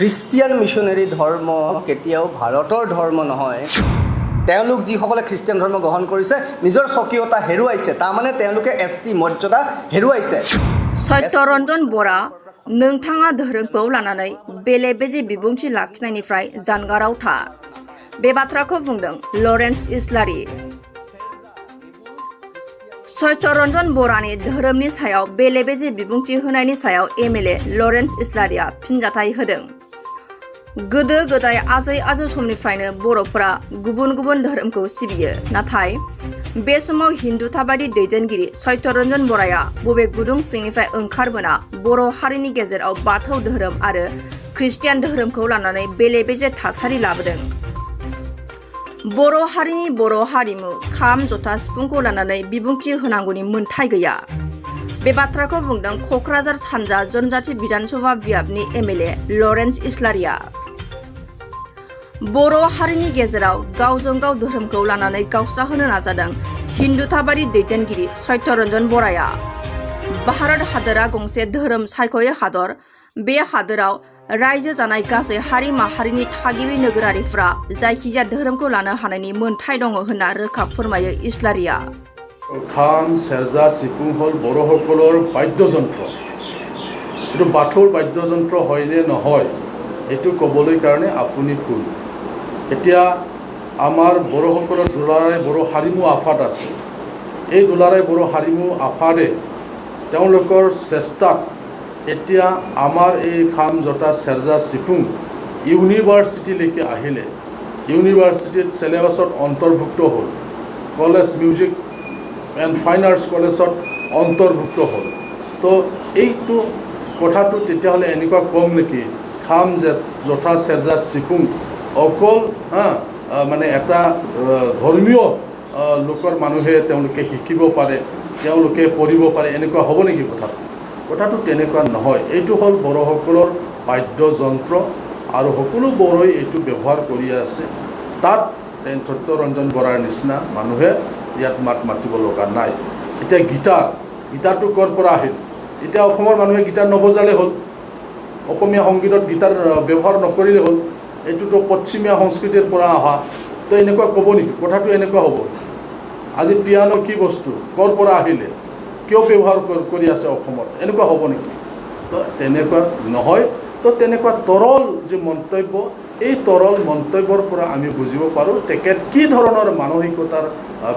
Christian missionary ধৰ্ম কেতিয়াও ভাৰতৰ ধৰ্ম নহয়। তেওঁলোক যিসকলে খ্ৰীষ্টিয়ান ধৰ্ম গ্ৰহণ কৰিছে নিজৰ স্বকীয়তা হেৰুৱাইছে, তাৰমানে তেওঁলোকে এছটি মৰ্যাদা হেৰুৱাইছে। सत्यरन्जन बरा नोंथाङा धोरोमखौ लानानै बेले-बेजे बिबुंथि लाखिनायनिफ्राय जानगाराव था। बे बाथ्राखौ बुंदों लरेन्स इस्लारि। सत्यरन्जन बरानि धोरोमनि सायाव बेले-बेजे बिबुंथि होनायनि सायाव एमएलए लरेन्स इस्लारिया फिनजाथाय होदों। गोदो-गोदाय आजै-आजौ समनिफ्रायनो बर'फोरा गुबुन-गुबुन धोरोमखौ सिबियो, नाथाय बे समाव हिन्दुताबादि दैदेनगिरि सत्यरन्जन बराया बबे गुदुं सिंनिफ्राय ओंखारबोना बर' हारिनि गेजेराव बाथौ धोरोम आरो ख्रिस्टियान धोरोमखौ लानानै बेले-बेजे थासारि लाबोदों। बर' हारिनि बर' हारिमु खाम जथा सिफुंखौ लानानै बिबुंथि होनांगौनि मोन्थाय गैया। बे बाथ्राखौ बुंदों क'क्राझार सानजा जनजाति बिधानसभा बियाबनि एमएलए लरेन्स इस्लारिया। बर' हारिनि गेजेराव गावजों गाव धोरोमखौ लानानै गावस्राहोनो नाजादों हिन्दुताबादि दैदेनगिरि सत्यरन्जन बराया। भारत हादोरा गंसे धोरोम सायख'यै हादर। बे हादोराव रायजो जानाय गासै हारि माहारिनि थागिबि नोगोरारिफ्रा जायखिजाया धोरोमखौ लानो हानायनि मोन्थाय दङ होनना रोखा फोरमायो इस्लारिया। खाम सेरजा सिफुं हल बर'সকলৰ বাদ্যযন্ত্ৰ। এইটো বাথৌৰ বাদ্যযন্ত্ৰ হয়নে নহয় এইটো ক'বলৈ কাৰণে আপুনি কোন? এতিয়া আমাৰ বড়োসকলৰ দুলাৰাই বড়ো হাৰিমু আফাদ আছে। এই দুলাৰাই বড়ো হাৰিমু আফাদে তেওঁলোকৰ চেষ্টাত এতিয়া আমাৰ এই খাম জটা চেৰজা চিফুং ইউনিভাৰ্চিটিলৈকে আহিলে। ইউনিভাৰ্চিটিত চিলেবাছত অন্তৰ্ভুক্ত হ'ল। College music and fine arts কলেজত অন্তৰ্ভুক্ত হ'ল। তো এইটো কথাটো তেতিয়াহ'লে এনেকুৱা কম নেকি খাম জঠা চেৰজা চিফুং অকল মানে এটা ধৰ্মীয় লোকৰ মানুহে তেওঁলোকে শিকিব পাৰে, তেওঁলোকে পঢ়িব পাৰে, এনেকুৱা হ'ব নেকি কথাটো? কথাটো তেনেকুৱা নহয়। এইটো হ'ল বড়োসকলৰ বাদ্যযন্ত্ৰ আৰু সকলো বড়োই এইটো ব্যৱহাৰ কৰি আছে। তাত সত্যৰঞ্জন বৰাৰ নিচিনা মানুহে ইয়াত মাত মাতিব লগা নাই। এতিয়া গীটাৰটো ক'ৰ পৰা আহিল? এতিয়া অসমৰ মানুহে গীটাৰ নবজালে হ'ল, অসমীয়া সংগীতত গীটাৰ ব্যৱহাৰ নকৰিলে হ'ল। এইটোতো পশ্চিমীয়া সংস্কৃতিৰ পৰা অহা। তো এনেকুৱা ক'ব নেকি? কথাটো এনেকুৱা হ'ব। আজি পিয়ানো কি বস্তু, ক'ৰ পৰা আহিলে, কিয় ব্যৱহাৰ কৰি আছে অসমত, এনেকুৱা হ'ব নেকি? তো তেনেকুৱা নহয়। তো তেনেকুৱা তৰল যে মন্তব্য, এই তৰল মন্তব্যৰ পৰা আমি বুজিব পাৰোঁ তেখেত কি ধৰণৰ মানসিকতাৰ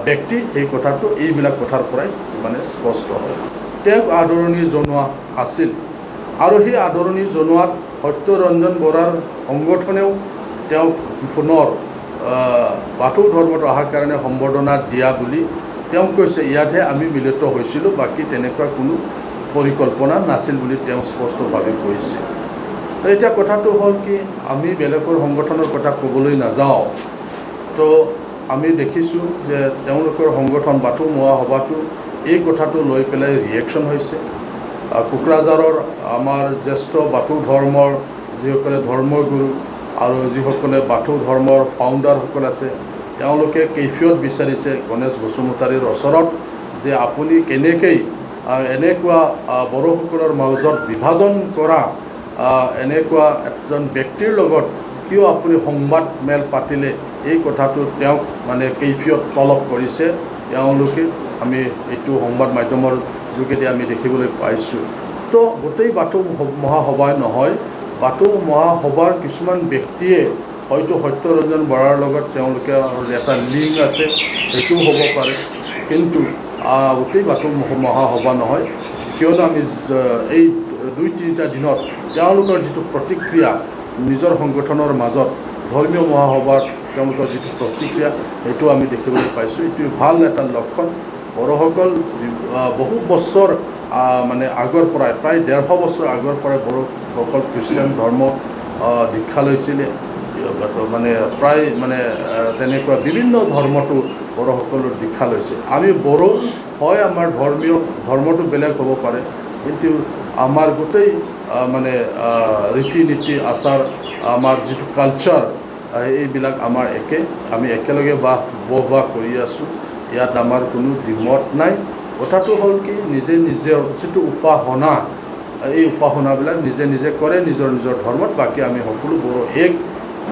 ব্যক্তি, সেই কথাটো এইবিলাক কথাৰ পৰাই মানে স্পষ্ট হয়। তেওঁক আদৰণি জনোৱা আছিল আৰু সেই আদৰণি জনোৱাত সত্যৰঞ্জন বৰাৰ সংগঠনেও তেওঁক পুনৰ বাথৌ ধৰ্মত অহাৰ কাৰণে সম্বৰ্ধনা দিয়া বুলি তেওঁ কৈছে। ইয়াতহে আমি মিলিত হৈছিলোঁ, বাকী তেনেকুৱা কোনো পৰিকল্পনা নাছিল বুলি তেওঁ স্পষ্টভাৱে কৈছে। এতিয়া কথাটো হ'ল কি, আমি বেলেগৰ সংগঠনৰ কথা ক'বলৈ নাযাওঁ। তো আমি দেখিছোঁ যে তেওঁলোকৰ সংগঠন বাথৌ মহাসভাটো এই কথাটো লৈ পেলাই ৰিয়েকশ্যন হৈছে। কোকৰাঝাৰৰ আমাৰ জ্যেষ্ঠ বাথৌ ধৰ্মৰ যিসকলে ধৰ্মগুৰু আৰু যিসকলে বাথৌ ধৰ্মৰ ফাউণ্ডাৰসকল আছে, তেওঁলোকে কৈফিয়ত বিচাৰিছে গণেশ বসুমতাৰীৰ ওচৰত যে আপুনি কেনেকৈ এনেকুৱা বড়োসকলৰ মাজত বিভাজন কৰা এনেকুৱা এজন ব্যক্তিৰ লগত কিয় আপুনি সংবাদ মেল পাতিলে, এই কথাটো তেওঁক মানে কৈফিয়ত তলব কৰিছে তেওঁলোকে। আমি এইটো সংবাদ মাধ্যমৰ যোগেদি আমি দেখিবলৈ পাইছোঁ। তো গোটেই বাথৌ মহাসভাই নহয়, বাথৌ মহাসভাৰ কিছুমান ব্যক্তিয়ে হয়তো সত্যৰঞ্জন বৰাৰ লগত তেওঁলোকে এটা লিংক আছে, সেইটোও হ'ব পাৰে, কিন্তু গোটেই বাথৌ মহাসভা নহয়। কিয়নো আমি এই 2-3টা দিনত তেওঁলোকৰ যিটো প্ৰতিক্ৰিয়া নিজৰ সংগঠনৰ মাজত ধৰ্মীয় মহাসভাত তেওঁলোকৰ যিটো প্ৰতিক্ৰিয়া সেইটো আমি দেখিবলৈ পাইছোঁ। এইটো ভাল এটা লক্ষণ। বড়োসকল বহু বছৰ মানে আগৰ পৰাই, প্ৰায় 150 বছৰ আগৰ পৰাই বড়োসকল খ্ৰীষ্টান ধৰ্ম দীক্ষা লৈছিলে। মানে প্ৰায় মানে তেনেকুৱা বিভিন্ন ধৰ্মটো বড়োসকলৰ দীক্ষা লৈছে। আমি বড়ো হয়, আমাৰ ধৰ্মটো বেলেগ হ'ব পাৰে, কিন্তু আমাৰ গোটেই মানে ৰীতি নীতি আচাৰ, আমাৰ যিটো কালচাৰ, এইবিলাক আমাৰ একে। আমি একেলগে বসবাস কৰি আছোঁ। ইয়াত আমাৰ কোনো দ্বিমত নাই। কথাটো হ'ল কি, নিজে নিজৰ যিটো উপাসনা এই উপাসনাবিলাক নিজে নিজে কৰে নিজৰ নিজৰ ধৰ্মত, বাকী আমি সকলো বড়ো এক।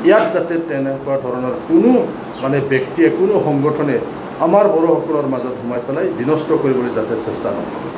ইয়াত যাতে তেনেকুৱা ধৰণৰ কোনো মানে ব্যক্তিয়ে কোনো সংগঠনে আমাৰ বড়োসকলৰ মাজত সোমাই পেলাই বিনষ্ট কৰিবলৈ যাতে চেষ্টা নকৰে।